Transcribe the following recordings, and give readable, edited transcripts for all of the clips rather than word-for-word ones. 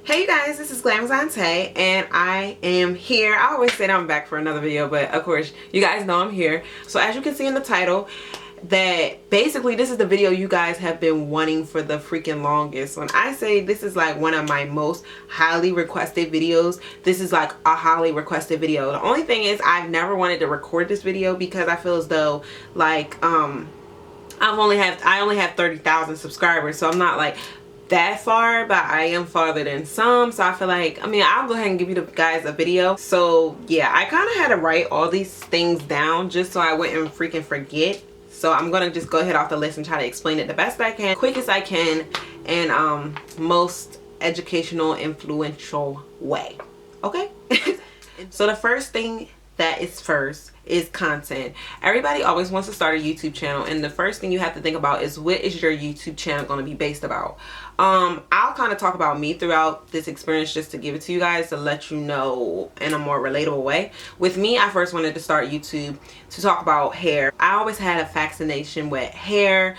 Hey you guys, this is Glamazante and I am here. I always say that I'm back for another video, but of course you guys know I'm here. So as you can see in the title, that basically this is the video you guys have been wanting for the freaking longest. When I say this is like one of my most highly requested videos, this is like a highly requested video. The only thing is I've never wanted to record this video because I feel as though like I only have 30,000 subscribers, so I'm not like that far, but I am farther than some. So I feel like, I mean, I'll go ahead and give you guys a video. So yeah, I kind of had to write all these things down just so I wouldn't freaking forget. So I'm gonna just go ahead off the list and try to explain it the best I can, quickest I can, and most educational, influential way. Okay. So the first thing that is first is content. Everybody always wants to start a YouTube channel, and the first thing you have to think about is what is your YouTube channel going to be based about. I'll kind of talk about me throughout this experience just to give it to you guys to let you know in a more relatable way. With me, I first wanted to start YouTube to talk about hair. I always had a fascination with hair,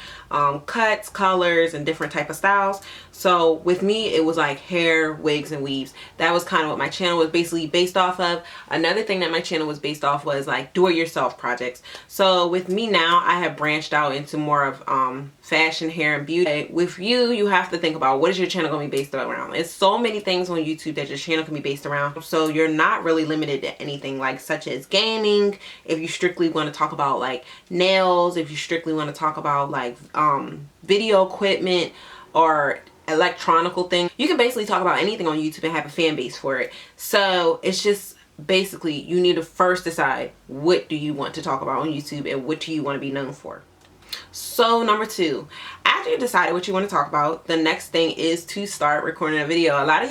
cuts, colors, and different type of styles. So with me, it was like hair, wigs, and weaves. That was kind of what my channel was basically based off of. Another thing that my channel was based off was like do-it-yourself projects. So with me now, I have branched out into more of fashion, hair, and beauty. With you, you have to think about what is your channel going to be based around. It's so many things on YouTube that your channel can be based around. So you're not really limited to anything like such as gaming. If you strictly want to talk about like nails, if you strictly want to talk about like video equipment or electronical thing, you can basically talk about anything on YouTube and have a fan base for it. So it's just basically you need to first decide what do you want to talk about on YouTube and what do you want to be known for. So number two, after you decided what you want to talk about, the next thing is to start recording a video. A lot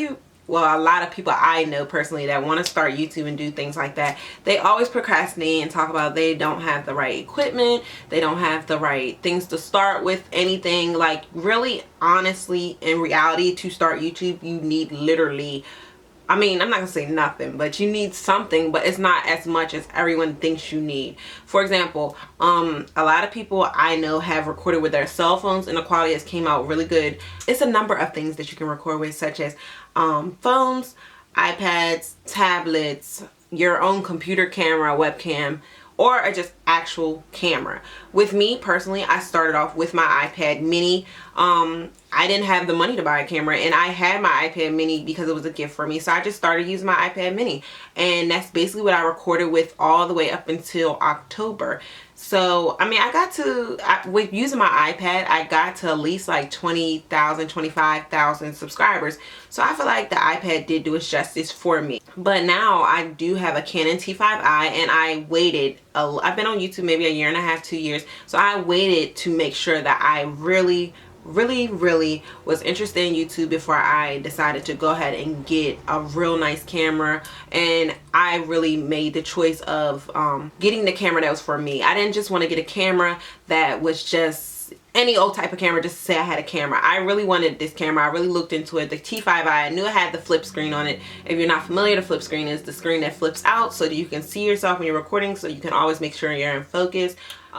of people I know personally that want to start YouTube and do things like that, they always procrastinate and talk about they don't have the right equipment, they don't have the right things to start with anything. Like really, honestly, in reality, to start YouTube, you need literally, I mean, I'm not gonna say nothing, but you need something, but it's not as much as everyone thinks you need. For example, a lot of people I know have recorded with their cell phones and the quality has came out really good. It's a number of things that you can record with, such as phones, iPads, tablets, your own computer camera, webcam, or just actual camera. With me personally, I started off with my iPad mini. I didn't have the money to buy a camera, and I had my iPad mini because it was a gift for me, so I just started using my iPad mini, and that's basically what I recorded with all the way up until October. So I mean, with using my iPad, I got to at least like 20,000, 25,000 subscribers. So I feel like the iPad did do its justice for me. But now I do have a Canon T5i, and I waited, I've been on YouTube maybe a year and a half, 2 years. So I waited to make sure that I really was interested in YouTube before I decided to go ahead and get a real nice camera. And I really made the choice of getting the camera that was for me. I didn't just want to get a camera that was just any old type of camera just to say I had a camera. I really wanted this camera. I really looked into it. The T5i, I knew it had the flip screen on it. If you're not familiar, the flip screen is the screen that flips out so that you can see yourself when you're recording, so you can always make sure you're in focus.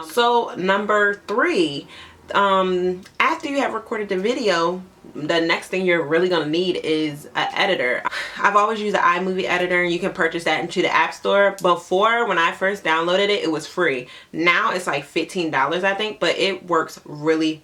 So number three, after you have recorded the video, the next thing you're really going to need is an editor. I've always used the iMovie editor, and you can purchase that into the App Store. Before, when I first downloaded it, it was free. Now it's like $15, I think, but it works really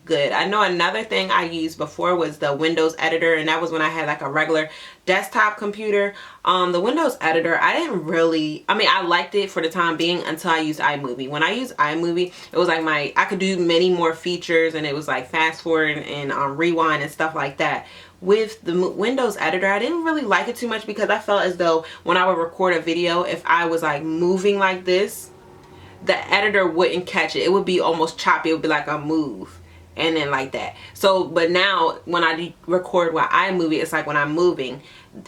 good. I know another thing I used before was the Windows editor, and that was when I had like a regular desktop computer. The Windows editor, I didn't really, I mean, I liked it for the time being until I used iMovie. When I used iMovie, it was like I could do many more features, and it was like fast forward and rewind and stuff like that. With the Windows editor, I didn't really like it too much because I felt as though when I would record a video, if I was like moving like this, the editor wouldn't catch it. It would be almost choppy. It would be like a move and then like that. So but now when I record with iMovie, it's like when I'm moving,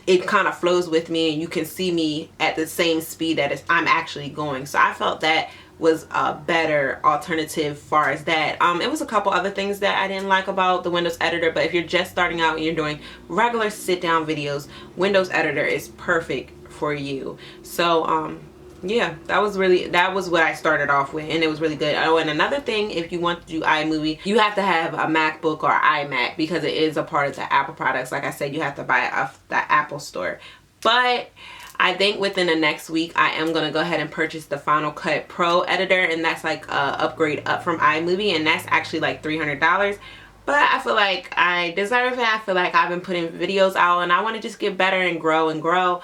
it kind of flows with me, and you can see me at the same speed that I'm actually going. So I felt that was a better alternative far as that. It was a couple other things that I didn't like about the Windows editor, but if you're just starting out and you're doing regular sit down videos, Windows editor is perfect for you. So yeah, that was what I started off with, and it was really good. Oh, and another thing, if you want to do iMovie, you have to have a MacBook or iMac because it is a part of the Apple products. Like I said, you have to buy it off the Apple store. But I think within the next week I am going to go ahead and purchase the Final Cut Pro editor, and that's like a upgrade up from iMovie, and that's actually like $300. But I feel like I deserve it. I feel like I've been putting videos out and I want to just get better and grow and grow.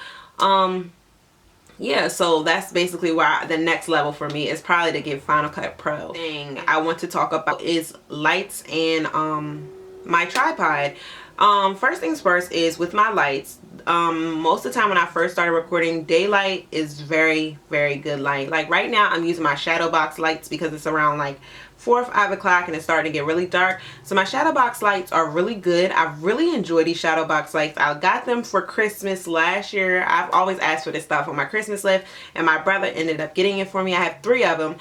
Yeah, so that's basically why the next level for me is probably to get Final Cut Pro. Thing I want to talk about is lights and my tripod. First things first is with my lights. Most of the time when I first started recording, daylight is very good light. Like right now I'm using my shadow box lights because it's around like 4 or 5 o'clock and it's starting to get really dark. So my shadow box lights are really good. I really enjoy these shadow box lights. I got them for Christmas last year. I've always asked for this stuff on my Christmas list, and my brother ended up getting it for me. I have 3 of them.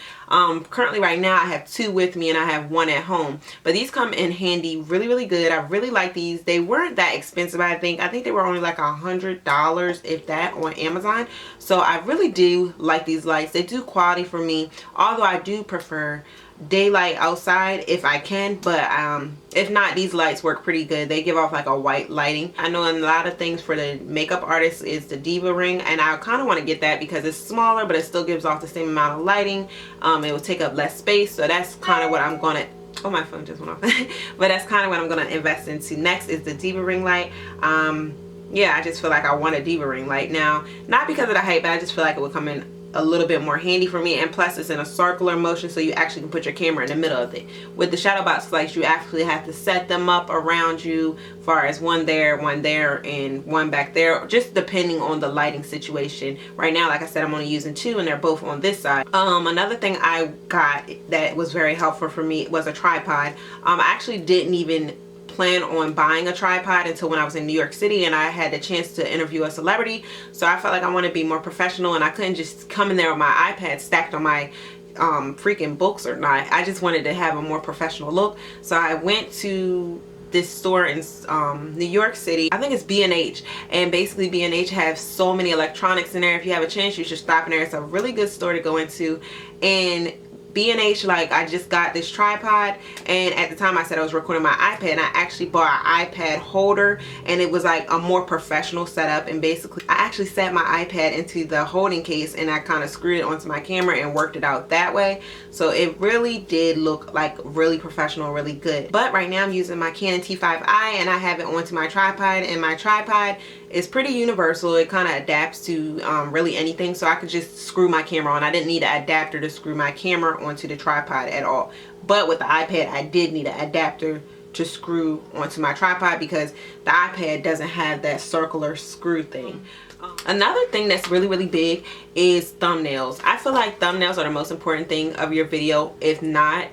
Currently right now I have 2 with me and I have 1 at home. But these come in handy really good. I really like these. They weren't that expensive, I think. I think they were only like $100, if that, on Amazon. So I really do like these lights. They do quality for me, although I do prefer daylight outside if I can, but if not, these lights work pretty good. They give off like a white lighting. I know a lot of things for the makeup artists is the Diva ring, and I kind of want to get that because it's smaller but it still gives off the same amount of lighting. It will take up less space, so that's kind of what I'm gonna, oh, my phone just went off. But that's kind of what I'm gonna invest into next is the Diva ring light. Yeah, I just feel like I want a Diva ring light now, not because of the hype, but I just feel like it would come in a little bit more handy for me, and plus it's in a circular motion, so you actually can put your camera in the middle of it. With the shadow box lights, you actually have to set them up around you, far as one there, and one back there, just depending on the lighting situation. Right now, like I said, I'm only using 2 and they're both on this side. Another thing I got that was very helpful for me was a tripod. I actually didn't even plan on buying a tripod until when I was in New York City and I had the chance to interview a celebrity. So I felt like I want to be more professional, and I couldn't just come in there with my iPad stacked on my freaking books or not. I just wanted to have a more professional look. So I went to this store in New York City. I think it's B&H, and basically B&H has so many electronics in there. If you have a chance, you should stop in there. It's a really good store to go into. And B&H, like, I just got this tripod, and at the time I said I was recording my iPad, and I actually bought an iPad holder, and it was like a more professional setup. And basically I actually set my iPad into the holding case and I kind of screwed it onto my camera and worked it out that way. So it really did look like really professional, really good. But right now I'm using my Canon T5i and I have it onto my tripod, and my tripod is pretty universal. It kind of adapts to really anything, so I could just screw my camera on. I didn't need an adapter to screw my camera onto the tripod at all. But with the iPad, I did need an adapter to screw onto my tripod because the iPad doesn't have that circular screw thing. Another thing that's really big is thumbnails. I feel like thumbnails are the most important thing of your video, if not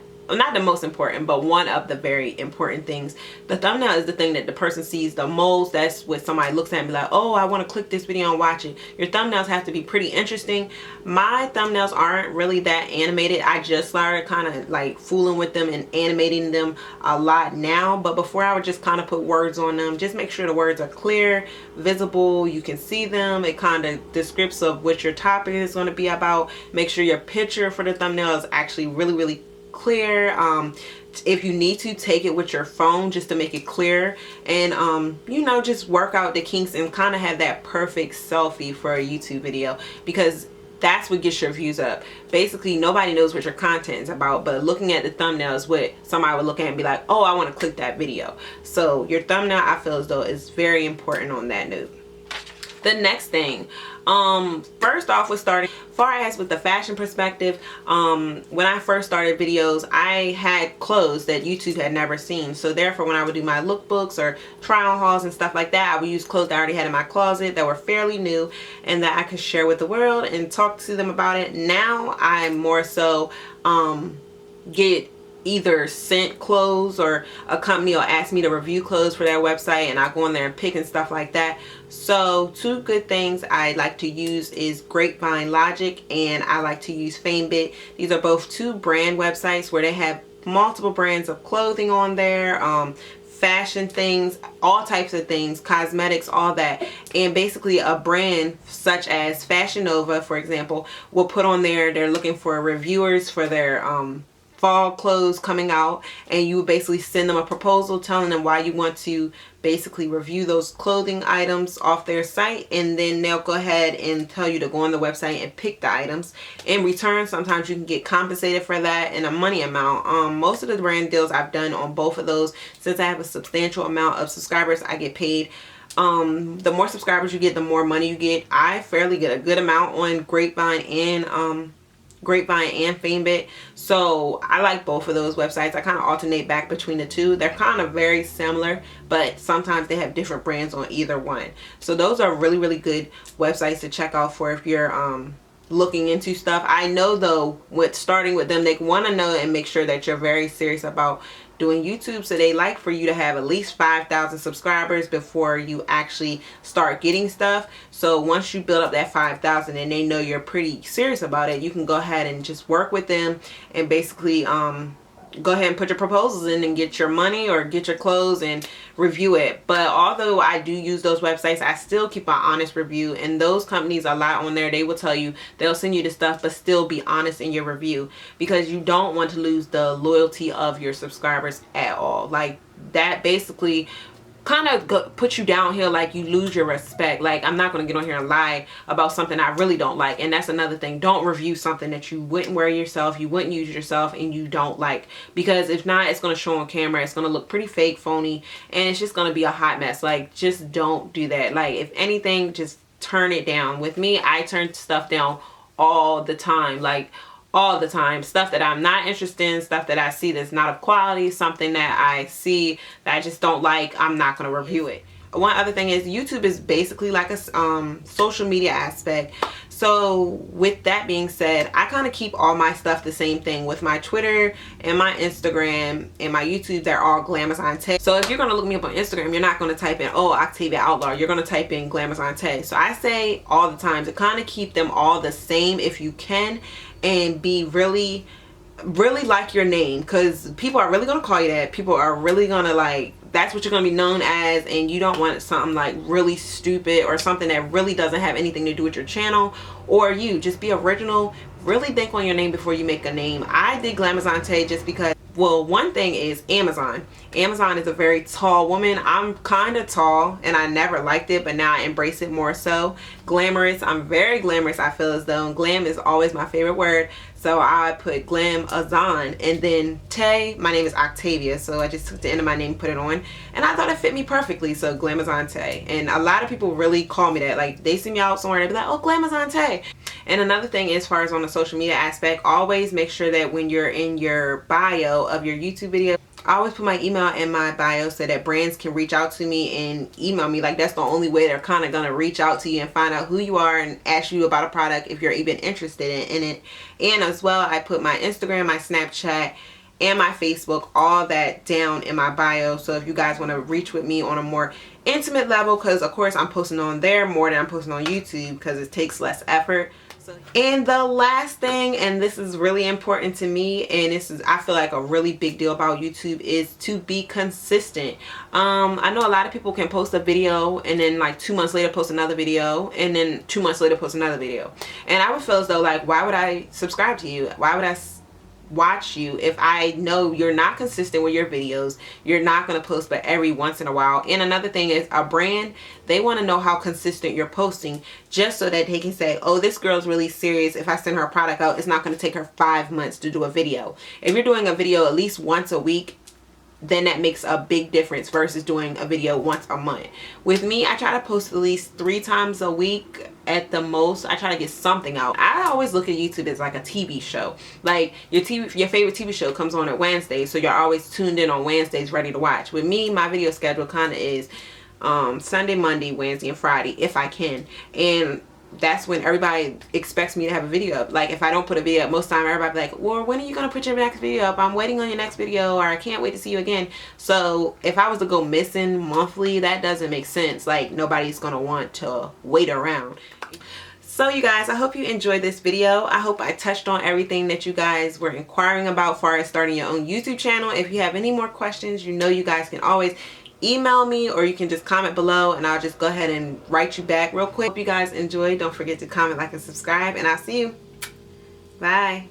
the most important, but one of the very important things. The thumbnail is the thing that the person sees the most. That's what somebody looks at and be like, oh, I want to click this video and watch it. Your thumbnails have to be pretty interesting. My thumbnails aren't really that animated. I just started kind of like fooling with them and animating them a lot now, but before I would just kind of put words on them. Just make sure the words are clear, visible, you can see them. It kind of descripts of what your topic is going to be about. Make sure your picture for the thumbnail is actually really clear. If you need to, take it with your phone just to make it clear, and you know, just work out the kinks and kind of have that perfect selfie for a YouTube video, because that's what gets your views up. Basically nobody knows what your content is about, but looking at the thumbnail is what somebody would look at and be like, oh, I want to click that video. So your thumbnail, I feel as though, is very important on that note. The next thing, first off, was starting far as with the fashion perspective. When I first started videos, I had clothes that YouTube had never seen, so therefore when I would do my lookbooks or try on hauls and stuff like that, I would use clothes that I already had in my closet that were fairly new and that I could share with the world and talk to them about it. Now I more so get either sent clothes, or a company will ask me to review clothes for their website, and I go in there and pick and stuff like that. So 2 good things I like to use is Grapevine Logic, and I like to use FameBit. These are both 2 brand websites where they have multiple brands of clothing on there. fashion things, all types of things, cosmetics, all that. And basically a brand such as Fashion Nova, for example, will put on there they're looking for reviewers for their fall clothes coming out, and you would basically send them a proposal telling them why you want to basically review those clothing items off their site, and then they'll go ahead and tell you to go on the website and pick the items. In return, sometimes you can get compensated for that in a money amount. Most of the brand deals I've done on both of those, since I have a substantial amount of subscribers, I get paid. The more subscribers you get, the more money you get. I fairly get a good amount on Grapevine and Famebit, so I like both of those websites. I kind of alternate back between the two. They're kind of very similar, but sometimes they have different brands on either one. So those are really, really good websites to check out for if you're looking into stuff. I know though, with starting with them, they want to know and make sure that you're very serious about doing YouTube, so they like for you to have at least 5,000 subscribers before you actually start getting stuff. So once you build up that 5,000 and they know you're pretty serious about it, you can go ahead and just work with them and basically go ahead and put your proposals in and get your money or get your clothes and review it. But although I do use those websites, I still keep an honest review, and those companies a lot on there, they will tell you, they'll send you the stuff but still be honest in your review, because you don't want to lose the loyalty of your subscribers at all. Like that basically kind of put you downhill, like you lose your respect. Like, I'm not going to get on here and lie about something I really don't like. And that's another thing. Don't review something that you wouldn't wear yourself, you wouldn't use yourself, and you don't like, because if not, it's going to show on camera, it's going to look pretty fake, phony, and it's just going to be a hot mess. Like, just don't do that. Like, if anything, just turn it down. With me, I turn stuff down all the time. Like, all the time. Stuff that I'm not interested in, stuff that I see that's not of quality, something that I see that I just don't like, I'm not going to review it. One other thing is, YouTube is basically like a social media aspect. So with that being said, I kind of keep all my stuff the same thing. With my Twitter and my Instagram and my YouTube, they're all Glamazon Tay. So if you're going to look me up on Instagram, you're not going to type in, oh, Octavia Outlaw. You're going to type in Glamazon Tay. So I say all the time to kind of keep them all the same if you can, and be really like your name, because people are really going to call you that. People are really going to, like, that's what you're going to be known as, and you don't want something like really stupid or something that really doesn't have anything to do with your channel or you. Just be original. Really think on your name before you make a name. I did Glamazon Tay just because, well, one thing is Amazon. Amazon is a very tall woman. I'm kind of tall and I never liked it, but now I embrace it more so. Glamorous. I'm very glamorous, I feel as though. Glam is always my favorite word. So I put Glamazon, and then Tay, my name is Octavia, so I just took the end of my name, put it on, and I thought it fit me perfectly. So Glamazon Tay. And a lot of people really call me that. Like, they see me out somewhere and they be like, oh, Glamazon Tay. And another thing, as far as on the social media aspect, always make sure that when you're in your bio of your YouTube video, I always put my email in my bio so that brands can reach out to me and email me. Like, that's the only way they're kind of going to reach out to you and find out who you are and ask you about a product if you're even interested in it. And as well, I put my Instagram, my Snapchat, and my Facebook, all that down in my bio. So if you guys want to reach with me on a more intimate level, because of course I'm posting on there more than I'm posting on YouTube because it takes less effort. And the last thing, and this is really important to me, and this is, I feel like, a really big deal about YouTube, is to be consistent. I know a lot of people can post a video and then like 2 months later post another video, and then 2 months later post another video. And I would feel as though, like, why would I subscribe to you? Why would I watch you if I know you're not consistent with your videos? You're not going to post but every once in a while. And another thing is, a brand, they want to know how consistent you're posting, just so that they can say, oh, this girl's really serious. If I send her a product out, it's not going to take her 5 months to do a video. If you're doing a video at least once a week, then that makes a big difference versus doing a video once a month. With me, I try to post at least 3 times a week at the most. I try to get something out. I always look at YouTube as like a TV show. Like, your favorite TV show comes on at Wednesdays, so you're always tuned in on Wednesdays ready to watch. With me, my video schedule kind of is Sunday, Monday, Wednesday, and Friday if I can. And that's when everybody expects me to have a video up. Like, if I don't put a video up, most time everybody be like, well, when are you gonna put your next video up? I'm waiting on your next video, or I can't wait to see you again. So if I was to go missing monthly, that doesn't make sense. Like, nobody's gonna want to wait around. So you guys, I hope you enjoyed this video. I hope I touched on everything that you guys were inquiring about as far as starting your own YouTube channel. If you have any more questions, you know you guys can always email me, or you can just comment below and I'll just go ahead and write you back real quick. Hope you guys enjoyed. Don't forget to comment, like, and subscribe, and I'll see you. Bye.